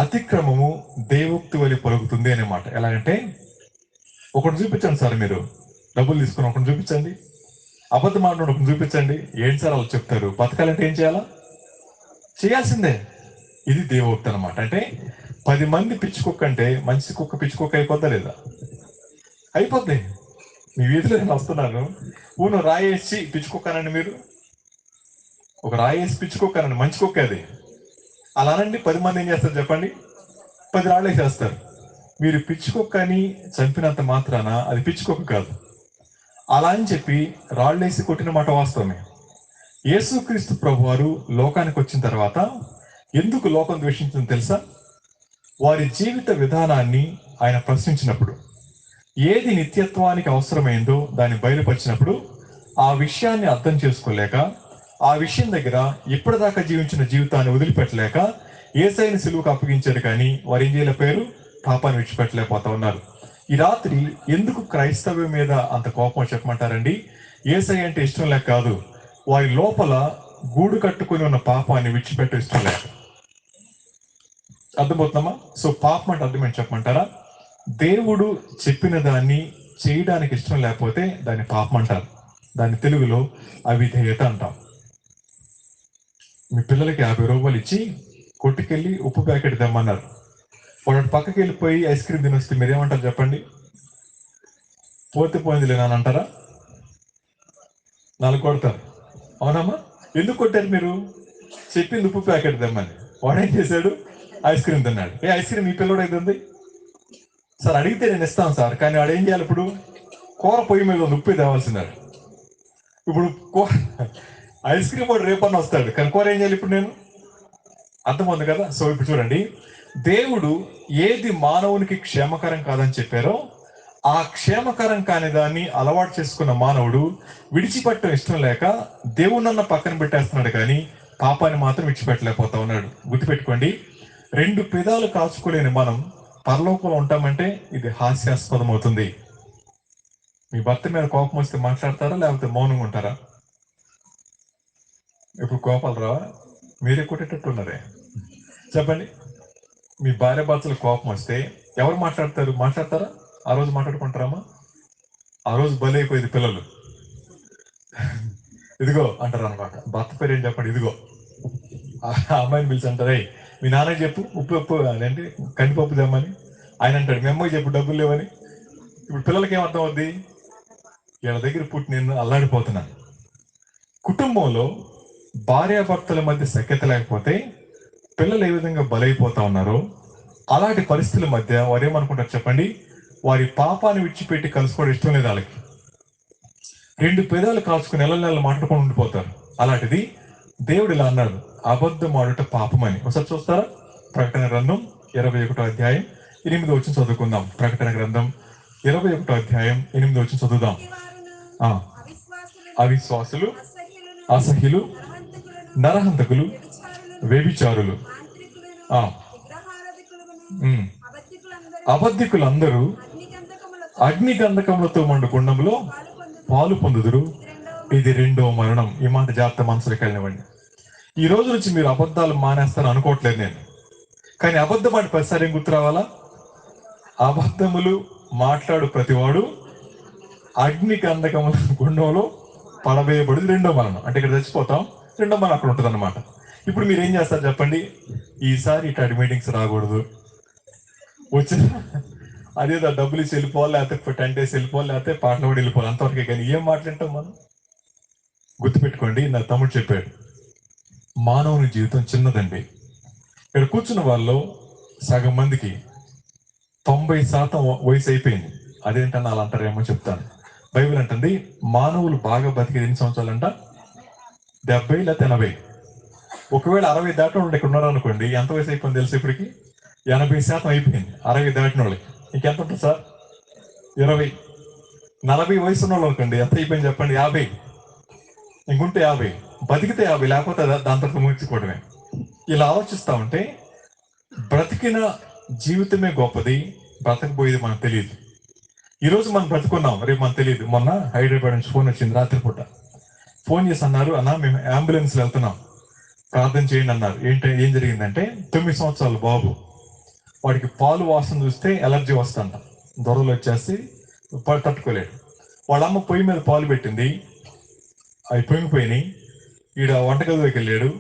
అతిక్రమము దేవోక్తి వలె పలుకుతుంది అనే మాట. ఎలాగంటే, ఒకటి చూపించండి సార్, మీరు డబ్బులు తీసుకుని ఒకటి చూపించండి, అబద్ధం ఆడిన ఒకటి చూపించండి, ఏంటి సార్ వాళ్ళు చెప్తారు? బతకాలంటే ఏం చేయాలా? చేయాల్సిందే. ఇది దేవోక్తి అనమాట. అంటే 10 మంది పిచ్చి కుక్క అంటే మంచి కుక్క పిచ్చి కుక్క అయిపోద్దా లేదా? అయిపోద్ది. మీ వీధిలో నేను వస్తున్నాను, ఊను రాయేసి పిచ్చి కుక్కనండి, మీరు ఒక రాయేసి పిచ్చి కుక్కనండి, మంచి కుక్క అది. అలా అనండి, 10 మంది ఏం చేస్తారు చెప్పండి? 10 రాళ్ళు వేసేస్తారు. మీరు పిచ్చి కుక్కని చంపినంత మాత్రాన అది పిచ్చి కుక్క కాదు. అలా అని చెప్పి రాళ్ళేసి కొట్టిన మాట వాస్తవమే. యేసుక్రీస్తు ప్రభు వారు లోకానికి వచ్చిన తర్వాత ఎందుకు లోకం ద్వేషించిందో తెలుసా? వారి జీవిత విధానాన్ని ఆయన ప్రశ్నించినప్పుడు, ఏది నిత్యత్వానికి అవసరమైందో దాన్ని బయలుపరిచినప్పుడు, ఆ విషయాన్ని అర్థం చేసుకోలేక, ఆ విషయం దగ్గర ఇప్పటిదాకా జీవించిన జీవితాన్ని వదిలిపెట్టలేక యేసయ్యను సిలువకు అప్పగించారు. కానీ వారు ఏం చేయలేకపోయారు? పాపాన్ని విడిచిపెట్టలేకపోతా ఉన్నారు. ఈ రాత్రి ఎందుకు క్రైస్తవ్యం మీద అంత కోపం చెప్పమంటారండి? యేసయ్య అంటే ఇష్టం లేక కాదు, వారి లోపల గూడు కట్టుకుని ఉన్న పాపాన్ని విడిచిపెట్టే ఇష్టం లేక. అర్థమవుతున్నామా? సో పాపం అంటే అర్థమేంటి చెప్పమంటారా? దేవుడు చెప్పిన దాన్ని చేయడానికి ఇష్టం లేకపోతే దాన్ని పాపం అంటారు. దాన్ని తెలుగులో అవిధేయత అంటాం. మీ పిల్లలకి 50 రూపాయలు ఇచ్చి కొట్టుకెళ్ళి ఉప్పు ప్యాకెట్ తెమ్మన్నారు. వాడు పక్కకి వెళ్ళిపోయి ఐస్ క్రీమ్ తినొస్తే మీరేమంటారు చెప్పండి? పోతే పోయింది లేనని అంటారా? నాలుగు కొడతారు. అవునమ్మా? ఎందుకు కొట్టారు మీరు? చెప్పింది ఉప్పు ప్యాకెట్ తెమ్మని. వాడేం చేశాడు? ఐస్ క్రీమ్ తిన్నాడు. ఏ ఐస్ క్రీమ్ మీ పిల్లడు అయితే ఉంది సార్, అడిగితే నేను ఇస్తాను సార్, కానీ వాడు ఏం చేయాలి? ఇప్పుడు కూర పొయ్యి మీద ఉంది, ఉప్పు తేవాల్సినాడు. ఇప్పుడు ఐస్ క్రీమ్ వాడు రేపన్న వస్తాడు, కానీ కూర ఏం చేయాలి ఇప్పుడు నేను? అర్థమవుతుంది కదా? సో ఇప్పుడు చూడండి, దేవుడు ఏది మానవునికి క్షేమకరం కాదని చెప్పారో, ఆ క్షేమకరం కాని దాన్ని అలవాటు చేసుకున్న మానవుడు విడిచిపెట్టడం ఇష్టం లేక దేవుణ్ణన్న పక్కన పెట్టేస్తున్నాడు, కానీ పాపాన్ని మాత్రం విడిచిపెట్టలేకపోతా ఉన్నాడు. గుర్తుపెట్టుకోండి, 2 పెదాలు కాచుకోలేని మనం పరలోకంలో ఉంటామంటే ఇది హాస్యాస్పదం అవుతుంది. మీ భర్త మీద కోపం వస్తే మాట్లాడతారా, లేకపోతే మౌనంగా ఉంటారా? ఇప్పుడు కోపాలు రావా? మీరే కొట్టేటట్టున్నారే. చెప్పండి, మీ భార్య భర్తలు కోపం వస్తే ఎవరు మాట్లాడతారు? మాట్లాడతారా? ఆ రోజు మాట్లాడుకుంటారమ్మా? ఆ రోజు బలైపోయేది పిల్లలు. ఇదిగో అంటారు అనమాట. భర్త పేరు ఏం చెప్పండి? ఇదిగో. ఆ అమ్మాయిని పిలిచి అంటారే, మీ నాన్నకి చెప్పు ఉప్పు అదేంటి కందిపప్పు తెమ్మని. ఆయన అంటాడు, మీ అమ్మాయి చెప్పు డబ్బులు లేవని. ఇప్పుడు పిల్లలకి ఏం అర్థం అవుద్ది? వీళ్ళ దగ్గర పుట్టి నేను అల్లాడిపోతున్నాను. కుటుంబంలో భార్యాభర్తల మధ్య సఖ్యత లేకపోతే పిల్లలు ఏ విధంగా బలైపోతా ఉన్నారో, అలాంటి పరిస్థితుల మధ్య వారు ఏమనుకుంటారు చెప్పండి? వారి పాపాన్ని విడిచిపెట్టి కలుసుకోవడం ఇష్టం లేదు వాళ్ళకి. 2 పెదాలు కాచుకుని నెలలు మాట్లాడుకొని ఉండిపోతారు. అలాంటిది దేవుడు ఇలా అన్నాడు, అబద్ధం ఆడుట పాపమని. ఒకసారి చూస్తారా? ప్రకటన గ్రంథం 21వ అధ్యాయం 8వ వచనం చదువుకుందాం. ప్రకటన గ్రంథం 21వ అధ్యాయం 8వ వచనం చదువుదాం. అవిశ్వాసులు, అసహ్యులు, నరహంతకులు, వ్యభిచారులు, అబద్ధికులందరూ అగ్ని గంధకములతో మండు గుండంలో పాలు పొందుదురు. ఇది 2వ మరణం. ఈ మాట జాగ్రత్త మనసులోకి వెళ్ళనివ్వండి. ఈ రోజు నుంచి మీరు అబద్ధాలు మానేస్తారని అనుకోవట్లేదు నేను, కానీ అబద్ధం అంటే ప్రతిసారి ఏం గుర్తు రావాలా? అబద్ధములు మాట్లాడు ప్రతివాడు అగ్ని గంధకముల గుండంలో పడవేయబడి 2వ మరణం. అంటే ఇక్కడ చచ్చిపోతాం, 2వ మరణం అక్కడ ఉంటుంది అనమాట. ఇప్పుడు మీరు ఏం చేస్తారు చెప్పండి? ఈసారి ఇట్లాంటి మీటింగ్స్ రాకూడదు, వచ్చిన అదేదో డబ్బులు ఇచ్చి వెళ్ళిపోవాలి, లేకపోతే 10 days వెళ్ళిపోవాలి, లేకపోతే పాటలు కూడా వెళ్ళిపోవాలి, అంతవరకే. కానీ ఏం మాట్లాడటం మనం? గుర్తుపెట్టుకోండి, నా తమ్ముడు చెప్పాడు, మానవుని జీవితం చిన్నదండి. ఇక్కడ కూర్చున్న వాళ్ళలో సగం మందికి 90% వయసు అయిపోయింది. అదేంటన్నా అలా అంటారేమో చెప్తాను. బైబిల్ అంటుంది, మానవులు బాగా బతికేది ఎన్ని సంవత్సరాలంట? 70 లేకపోతే 80. ఒకవేళ 60 దాటిన వాళ్ళు ఇక్కడ ఉన్నారు అనుకోండి, ఎంత వయసు అయిపోయింది తెలుసు ఇప్పటికి? 80% అయిపోయింది 60 దాటిన వాళ్ళకి. ఇంకెంత ఉంటుంది సార్? 20. 40 వయసు ఉన్న వాళ్ళు అనుకోండి, ఎంత అయిపోయింది చెప్పండి? 50. ఇంకుంటే 50, బతికితే 50, లేకపోతే దాని తర్వాత ముగించుకోవడమే. ఇలా ఆలోచిస్తా ఉంటే బ్రతికిన జీవితమే గొప్పది, బ్రతకపోయేది మనకు తెలియదు. ఈరోజు మనం బ్రతుకున్నాం, రేపు మనకు తెలియదు. మొన్న హైదరాబాద్ నుంచి ఫోన్ వచ్చింది రాత్రిపూట. ఫోన్ చేసి అన్నారు, అన్న మేము అంబులెన్స్లో వెళ్తున్నాం, ప్రార్థన చేయండి అన్నారు. ఏం జరిగిందంటే 9 సంవత్సరాల బాబు వాడికి పాలు వాసన చూస్తే ఎలర్జీ వస్తుంట, దొరలు వచ్చేసి తట్టుకోలేడు. వాళ్ళ అమ్మ పొయ్యి మీద పాలు పెట్టింది, అవి పొంగిపోయినాయి. ఈడ వంటగదిలోకి వెళ్ళాడు,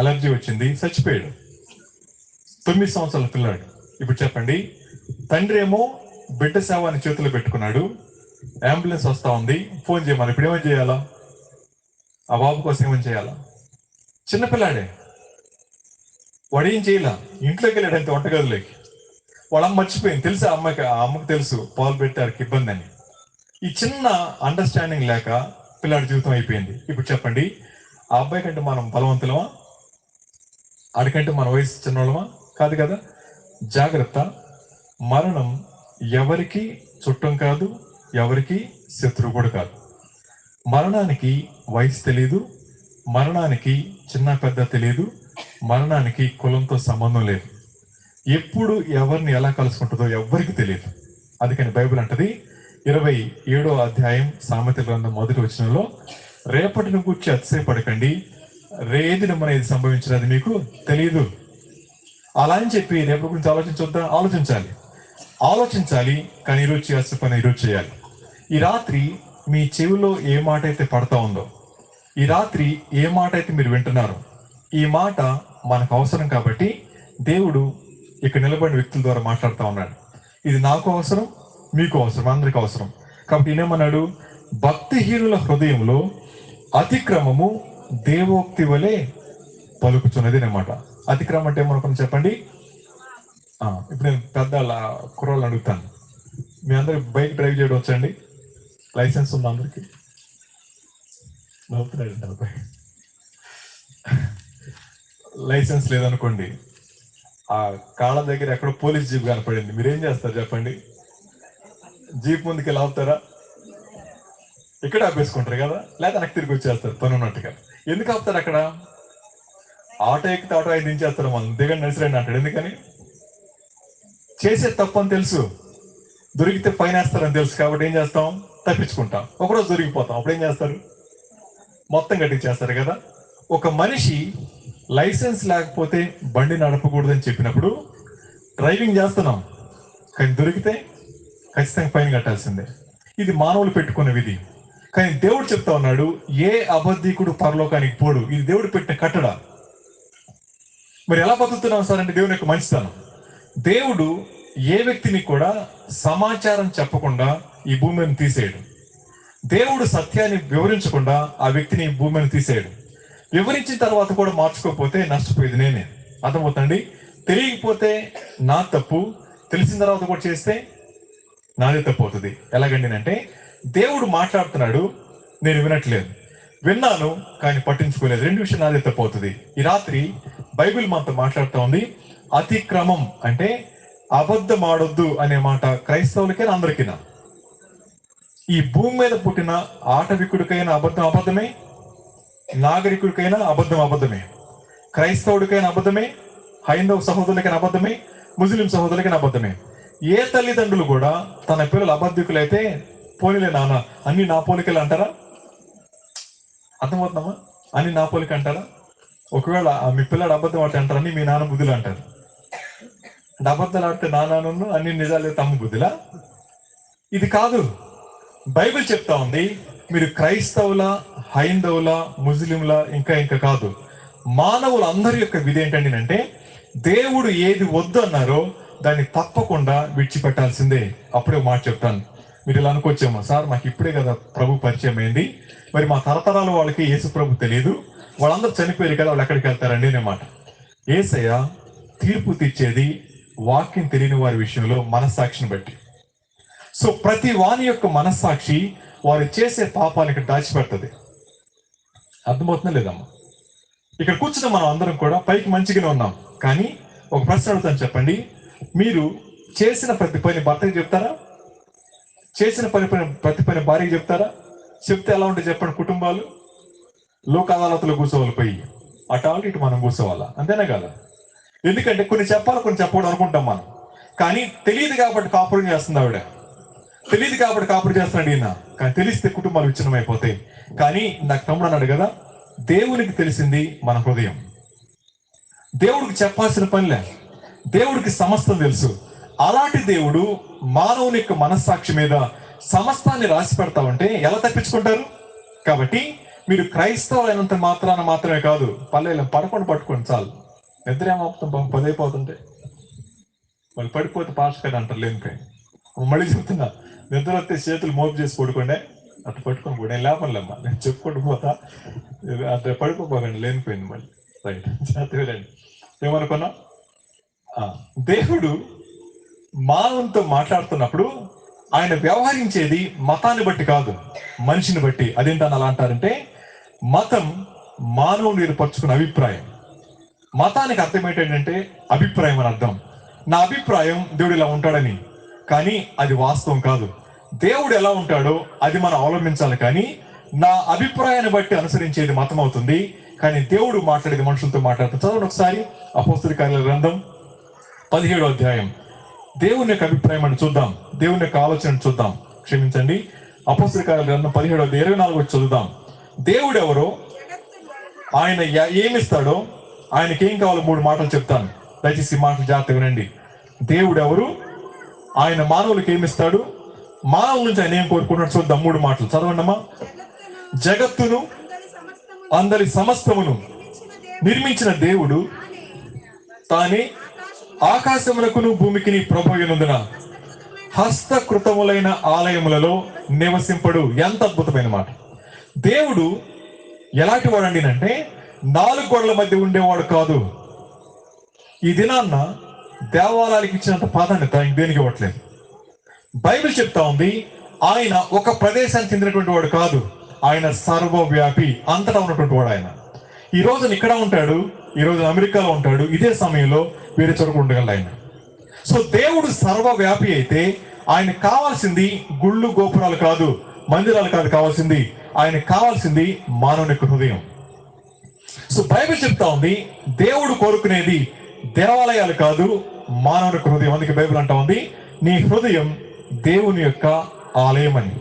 అలర్జీ వచ్చింది, చచ్చిపోయాడు. 9 సంవత్సరాల పిల్లాడు. ఇప్పుడు చెప్పండి, తండ్రి ఏమో బిడ్డ సేవాన్ని చేతిలో పెట్టుకున్నాడు, అంబులెన్స్ వస్తా ఉంది, ఫోన్ చేయమని. ఇప్పుడు ఏమని చేయాలా? ఆ బాబు కోసం ఏమని చేయాలా? చిన్నపిల్లాడే, వాడు ఏం చేయాల, ఇంట్లోకి వెళ్ళాడు అంతే, వంటగదిలోకి. వాళ్ళ అమ్మ మర్చిపోయింది. తెలుసు ఆ అమ్మకి తెలుసు పాలు పెట్టారికి ఇబ్బంది అని. ఈ చిన్న అండర్స్టాండింగ్ లేక పిల్లాడి జీవితం అయిపోయింది. ఇప్పుడు చెప్పండి, ఆ అబ్బాయి కంటే మనం బలవంతులమా? ఆడికంటే మన వయసు చిన్నోళ్ళమా? కాదు కదా. జాగ్రత్త, మరణం ఎవరికి చుట్టం కాదు, ఎవరికి శత్రువు కూడా కాదు. మరణానికి వయసు తెలియదు, మరణానికి చిన్న పెద్ద తెలియదు, మరణానికి కులంతో సంబంధం లేదు. ఎప్పుడు ఎవరిని ఎలా కలుసుకుంటుందో ఎవరికి తెలియదు. అందుకని బైబిల్ అంటది 27వ అధ్యాయం సామెతల గ్రంథం 1వ వచనంలో, రేపటిని గూర్చి అతిశయపడకండి, రేదినం అనేది సంభవించినది మీకు తెలియదు. అలా అని చెప్పి రేపటి గురించి ఆలోచించొద్దా? ఆలోచించాలి. కానీ ఈరోజు చేయాల్సిన పని ఈరోజు చేయాలి. ఈ రాత్రి మీ చెవిలో ఏ మాట అయితే పడతా ఉందో, ఈ రాత్రి ఏ మాట అయితే మీరు వింటున్నారో, ఈ మాట మనకు అవసరం కాబట్టి దేవుడు ఇక్కడ నిలబడిన వ్యక్తుల ద్వారా మాట్లాడుతూ ఉన్నాడు. ఇది నాకు అవసరం, మీకు అవసరం, అందరికి అవసరం. కాబట్టి ఈయనేమన్నాడు? భక్తిహీనుల హృదయంలో అతిక్రమము దేవోక్తి వలె పలుకుతున్నది అన్నమాట. అతిక్రమం అంటే ఏమనుకున్నా చెప్పండి. ఇప్పుడు నేను పెద్ద కుర్రోళ్ళు అడుగుతాను, మీ అందరికి బైక్ డ్రైవ్ చేయడం వచ్చండి? లైసెన్స్ ఉందా అందరికి? లైసెన్స్ లేదనుకోండి, ఆ కాళ్ళ దగ్గర ఎక్కడో పోలీస్ జీప్ కనపడింది, మీరేం చేస్తారు చెప్పండి? జీప్ ముందుకి వెళ్ళి ఆపుతారా? ఇక్కడ ఆపేసుకుంటారు కదా, లేదా వెనక్కి తిరిగి వచ్చేస్తారు పని ఉన్నట్టుగా. ఎందుకు ఆపుతారు అక్కడ? ఆటో ఎక్కితే ఆటో ఆయన దించేస్తారు, మనం దిగండి నడిచిరండి అంటాడు. ఎందుకని? చేసే తప్పు అని తెలుసు, దొరికితే ఫైన్ వేస్తారని తెలుసు. కాబట్టి ఏం చేస్తాం? తప్పించుకుంటాం. ఒకరోజు దొరికిపోతాం, అప్పుడు ఏం చేస్తారు? మొత్తం కట్టించేస్తారు కదా. ఒక మనిషి లైసెన్స్ లేకపోతే బండి నడపకూడదని చెప్పినప్పుడు డ్రైవింగ్ చేస్తున్నాం, కానీ దొరికితే ఖచ్చితంగా ఫైన్ కట్టాల్సిందే. ఇది మానవులు పెట్టుకున్న విధి. కానీ దేవుడు చెప్తా ఉన్నాడు, ఏ అబద్ధికుడు పరలోకానికి పోడు. ఇది దేవుడు పెట్టిన కట్టడ. మరి ఎలా బతుకుతున్నాం సార్ అంటే దేవుని యొక్క మంచితనం. దేవుడు ఏ వ్యక్తిని కూడా సమాచారం చెప్పకుండా ఈ భూమి మీద తీసేయడు. దేవుడు సత్యాన్ని వివరించకుండా ఆ వ్యక్తిని భూమి మీద తీసేయడు. వివరించిన తర్వాత కూడా మార్చుకోకపోతే నష్టపోయేది నేనే. అర్థమవుతండి? తెలియకపోతే నా తప్పు, తెలిసిన తర్వాత కూడా చేస్తే నాదే తప్పు అవుతుంది. ఎలాగండి అంటే, దేవుడు మాట్లాడుతున్నాడు, నేను వినట్లేదు, విన్నాను కానీ పట్టించుకోలేదు, 2 విషయాలు నాదే తప్పు అవుతుంది. ఈ రాత్రి బైబిల్ మనతో మాట్లాడుతూ ఉంది. అతిక్రమం అంటే అబద్ధం ఆడొద్దు అనే మాట క్రైస్తవులకైనా అందరికైనా. ఈ భూమి మీద పుట్టిన ఆటవికుడికైనా అబద్ధమే, నాగరికుడికైనా అబద్ధమే, క్రైస్తవుడికైనా అబద్ధమే, హైందవ సహోదరులకైనా అబద్ధమే, ముస్లిం సహోదరులకైనా అబద్ధమే. ఏ తల్లిదండ్రులు కూడా తన పిల్లలు అబద్ధికులైతే, పోనీలే నాన్న అన్ని నా పోలికలు అంటారా? అర్థమవుతున్నామా? అన్ని నా పోలిక అంటారా? ఒకవేళ మీ పిల్లాడు అబద్ధం ఆడితే అంటారు అన్ని మీ నాన్న బుద్ధులు అంటారు. అంటే అబద్ధాలు ఆడితే నాన్న అన్ని నిజాలు తమ్ము బుద్ధులా? ఇది కాదు. బైబిల్ చెప్తా ఉంది, మీరు క్రైస్తవుల, హైందవుల, ముస్లింల, ఇంకా కాదు, మానవుల అందరి యొక్క విధి ఏంటండి అంటే, దేవుడు ఏది వద్దు అన్నారో దాన్ని తప్పకుండా విడిచిపెట్టాల్సిందే. అప్పుడే మాట చెప్తాను. మీరు ఇలా అనుకోవచ్చేమో, సార్ మాకు ఇప్పుడే కదా ప్రభు పరిచయం అయింది, మరి మా తరతరాల వాళ్ళకి యేసు ప్రభు తెలియదు, వాళ్ళందరూ చనిపోయారు కదా, వాళ్ళు ఎక్కడికి వెళ్తారండి అనే మాట. యేసయ్య తీర్పు తెచ్చేది వాక్యం తెలియని వారి విషయంలో మనస్సాక్షిని బట్టి. సో ప్రతి వాని యొక్క మనస్సాక్షి వారు చేసే పాపాలు ఇక్కడ దాచిపెడుతుంది. అర్థమవుతుందా లేదమ్మా? ఇక్కడ కూర్చున్న మనం అందరం కూడా పైకి మంచిగానే ఉన్నాం, కానీ ఒక ప్రశ్న అడుగుతాను, చెప్పండి. మీరు చేసిన ప్రతి పని భర్తకి చెప్తారా? చేసిన ప్రతి పని భార్యకి చెప్తారా? చెప్తే ఎలా ఉంటుంది చెప్పండి? కుటుంబాలు లోక అదాలతలో కూర్చోవాలి, పోయి అటు ఇటు మనం కూర్చోవాలా, అంతేనా కదా? ఎందుకంటే కొన్ని చెప్పాలి, కొన్ని చెప్పకూడదు అనుకుంటాం మనం. కానీ తెలియదు కాబట్టి కాపురం చేస్తుంది ఆవిడ, తెలియదు కాబట్టి కాపురం చేస్తున్నాడు ఈయన. కానీ తెలిస్తే కుటుంబాలు విచ్ఛిన్నం అయిపోతాయి. కానీ నాకు తమ్ముడు అన్నాడు కదా, దేవునికి తెలిసింది మన హృదయం. దేవుడికి చెప్పాల్సిన పనిలే. దేవుడికి సమస్తం తెలుసు. అలాంటి దేవుడు మానవుని యొక్క మనస్సాక్షి మీద సమస్తాన్ని రాసి పెడతా ఉంటే ఎలా తప్పించుకుంటారు? కాబట్టి మీరు క్రైస్తవులైనంత మాత్రమే కాదు, పల్లెల్లో పట్టుకోండి చాలు. నిద్ర ఏమవుతాం, 10 అయిపోతుంటే వాళ్ళు పడిపోతే పాస్ కదా అంటారు లేనిపోయి. మళ్ళీ చెప్తున్నా, నిద్ర వస్తే చేతులు మోపు చేసి పడుకోండే, అట్లా పట్టుకొని పోయి నేను లేపలేమ్మా, నేను చెప్పుకుంటూ పోతా, అట్లా పడుకోపోకండి లేనిపోయింది మళ్ళీ. రైట్, చదివేదండి. ఏమనుకున్నా, దేవుడు మానవునితో మాట్లాడుతున్నప్పుడు ఆయన వ్యవహరించేది మతాన్ని బట్టి కాదు, మనిషిని బట్టి. అదేంటని అలా అంటారంటే, మతం మానవుని ఏర్పరచుకున్న అభిప్రాయం. మతానికి అర్థం ఏంటంటే అభిప్రాయం అని అర్థం. నా అభిప్రాయం దేవుడు ఇలా ఉంటాడని, కానీ అది వాస్తవం కాదు. దేవుడు ఎలా ఉంటాడో అది మనం అవలంబించాలి, కానీ నా అభిప్రాయాన్ని బట్టి అనుసరించేది మతం అవుతుంది. కానీ దేవుడు మాట్లాడేది మనుషులతో మాట్లాడుతుంది. చదవండి ఒకసారి అపోస్తలుల కార్యాల గ్రంథం 17వ అధ్యాయం. దేవుని యొక్క అభిప్రాయం అని చూద్దాం, దేవుని యొక్క ఆలోచన చూద్దాం. క్షమించండి, అపోస్తలుల కార్యాల గ్రంథం 17వ 24 చదువుదాం. దేవుడు ఎవరో, ఆయన ఏమిస్తాడో, ఆయనకి ఏం కావాలో 3 మాటలు చెప్తాను. దయచేసి మాటలు జాగ్రత్తగా వినండి. దేవుడు ఎవరు, ఆయన మానవులకు ఏమిస్తాడు, మానవుల నుంచి ఆయన ఏం కోరుకుంటున్నాడు చూద్దాం. 3 మాటలు చదవండమ్మా. జగత్తును అందరి సమస్తమును నిర్మించిన దేవుడు తానే ఆకాశములకును భూమికిని ప్రభువైనందున హస్తకృతములైన ఆలయములలో నివసింపడు. ఎంత అద్భుతమైన మాట. దేవుడు ఎలాంటి వాడండి అంటే 4 గోడల మధ్య ఉండేవాడు కాదు. ఈ దినాన్న దేవాలయాలకు ఇచ్చినంత ప్రాధాన్యత దేనికి ఇవ్వట్లేదు. బైబిల్ చెప్తా ఉంది, ఆయన ఒక ప్రదేశానికి చెందినటువంటి వాడు కాదు, ఆయన సర్వవ్యాపి, అంతటా ఉన్నటువంటి వాడు. ఆయన ఈ రోజున ఇక్కడ ఉంటాడు, ఈ రోజు అమెరికాలో ఉంటాడు, ఇదే సమయంలో వేరే చోట ఉండగలడు ఆయన. సో దేవుడు సర్వవ్యాపి అయితే ఆయనకు కావాల్సింది గుళ్ళు గోపురాలు కాదు, మందిరాలు కాదు కావాల్సింది, ఆయనకు కావాల్సింది మానవుని యొక్క హృదయం. సో బైబిల్ చెప్తా ఉంది, దేవుడు కోరుకునేది దేవాలయాలు కాదు, మానవుని యొక్క హృదయం. అందుకే బైబిల్ అంటా ఉంది, నీ హృదయం దేవుని యొక్క ఆలయం అని.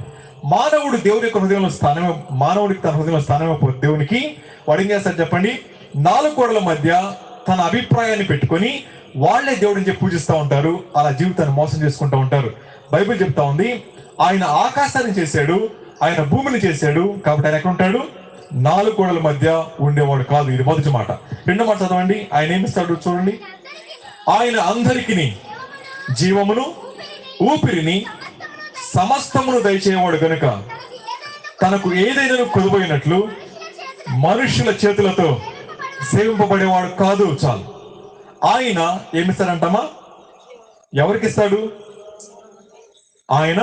మానవుడు దేవుని యొక్క హృదయంలో స్థానమే, మానవుడికి తన హృదయంలో స్థానమే దేవునికి వాడు ఏం చేస్తాడు చెప్పండి? 4 గోడల మధ్య తన అభిప్రాయాన్ని పెట్టుకొని వాళ్లే దేవుడిని చెప్పి పూజిస్తూ ఉంటారు. అలా జీవితాన్ని మోసం చేసుకుంటూ ఉంటారు. బైబిల్ చెప్తా ఉంది, ఆయన ఆకాశాన్ని చేశాడు, ఆయన భూమిని చేశాడు, కాబట్టి ఆయన ఎక్కడ ఉంటాడు? 4 గోడల మధ్య ఉండేవాడు కాదు. ఇది మొదటి మాట. రెండో మాట చదవండి. ఆయన ఏమిస్తాడు చూడండి. ఆయన అందరికిని జీవమును ఊపిరిని సమస్తమును దయచేయవాడు గనుక తనకు ఏదైనా కొదువైనట్లు మనుషుల చేతులతో సేవింపబడేవాడు కాదు. చాలు. ఆయన ఏమిస్తాడంటమా? ఎవరికిస్తాడు? ఆయన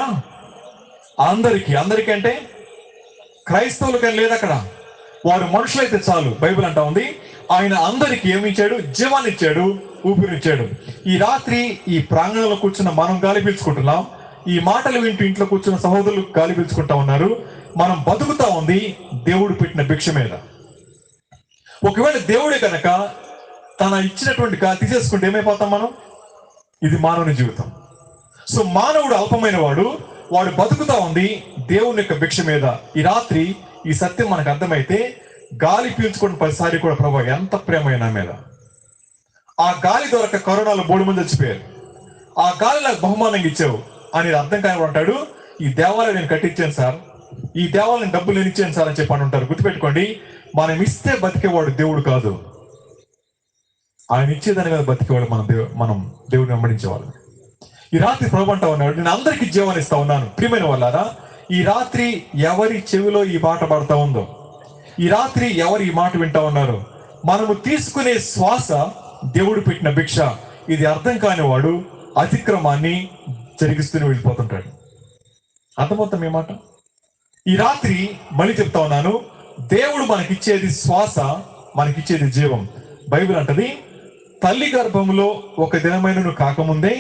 అందరికీ అంటే క్రైస్తవులకని లేదు అక్కడ, వారు మనుషులైతే చాలు. బైబిల్ అంటా ఉంది, ఆయన అందరికీ ఏమి ఇచ్చాడు? జీవాన్ని ఇచ్చాడు, ఊపిరినిచ్చాడు. ఈ రాత్రి ఈ ప్రాంగణంలో కూర్చున్న మనం గాలి పీల్చుకుంటున్నాం, ఈ మాటలు వింటూ ఇంట్లో కూర్చున్న సహోదరులు గాలి పీల్చుకుంటా ఉన్నారు. మనం బతుకుతా ఉంది దేవుడు పెట్టిన భిక్ష మీద. ఒకవేళ దేవుడే కనుక తన ఇచ్చినటువంటి గాలి తీసేసుకుంటే ఏమైపోతాం మనం? ఇది మానవుని జీవితం. సో మానవుడు అల్పమైన వాడు బతుకుతా ఉంది దేవుని యొక్క భిక్ష మీద. ఈ రాత్రి ఈ సత్యం మనకు అర్థమైతే గాలి పీల్చుకున్న 10 కూడా ప్రభా ఎంత ప్రేమ నా మీద. ఆ గాలి దొరక కరోనాలో 3 మంది చచ్చిపోయారు. ఆ గాలి నాకు బహుమానంగా ఇచ్చావు అనేది అర్థం కాని అంటాడు, ఈ దేవాలయం నేను కట్టించాను సార్, ఈ దేవాలయం డబ్బులు నేను ఇచ్చాను సార్ అని చెప్పి అంటారు. గుర్తుపెట్టుకోండి, మనం ఇస్తే బతికేవాడు దేవుడు కాదు, ఆయన ఇచ్చేదాని మీద బతికేవాడు మనం దేవుడిని వెంబడించేవాడు. ఈ రాత్రి ప్రభు అంటా ఉన్నాడు, నేను అందరికీ జీవాన్ని ఇస్తా ఉన్నాను. ప్రియమైన వాళ్ళారా, ఈ రాత్రి ఎవరి చెవిలో ఈ మాట పడతా ఉందో, ఈ రాత్రి ఎవరు ఈ మాట వింటా ఉన్నారు, మనము తీసుకునే శ్వాస దేవుడు పెట్టిన భిక్ష. ఇది అర్థం కాని వాడు అతిక్రమాన్ని జరిగిస్తూనే వెళ్ళిపోతుంటాడు. అర్థమవుతాం ఈ మాట. ఈ రాత్రి మళ్ళీ చెప్తా ఉన్నాను, దేవుడు మనకిచ్చేది శ్వాస, మనకిచ్చేది జీవం. బైబిల్ అంటది, తల్లి గర్భములో ఒక దినమైన కాకముందే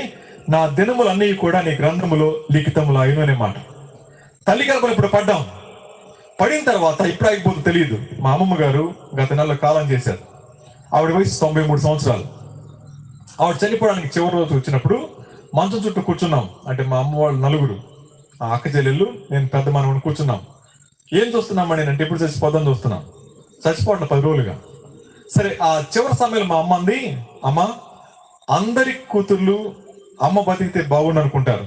నా దినములన్నీ కూడా నీ గ్రంథములో లిఖితములు అయిన అనే మాట. తల్లి గర్భం ఇప్పుడు పడిన తర్వాత ఇప్పుడు అయిపోతుందో తెలియదు. మా అమ్మమ్మ గారు గత నెలలో కాలం చేశారు. ఆవిడ వయసు 93 సంవత్సరాలు. ఆవిడ చనిపోవడానికి చివరి రోజు వచ్చినప్పుడు మంచం చుట్టూ కూర్చున్నాం. అంటే మా అమ్మ వాళ్ళు 4, ఆ అక్క చెల్లెళ్ళు, నేను పెద్ద మనవని కూర్చున్నాం. ఏం చూస్తున్నామని అంటే ఎప్పుడు చచ్చిపోద్దని చూస్తున్నాం. చచ్చిపోవట్ల 10 రోజులుగా. సరే, ఆ చివరి సమయంలో మా అమ్మ అంది, అమ్మ అందరి కూతుర్లు అమ్మ బతికితే బాగుండు అనుకుంటారు.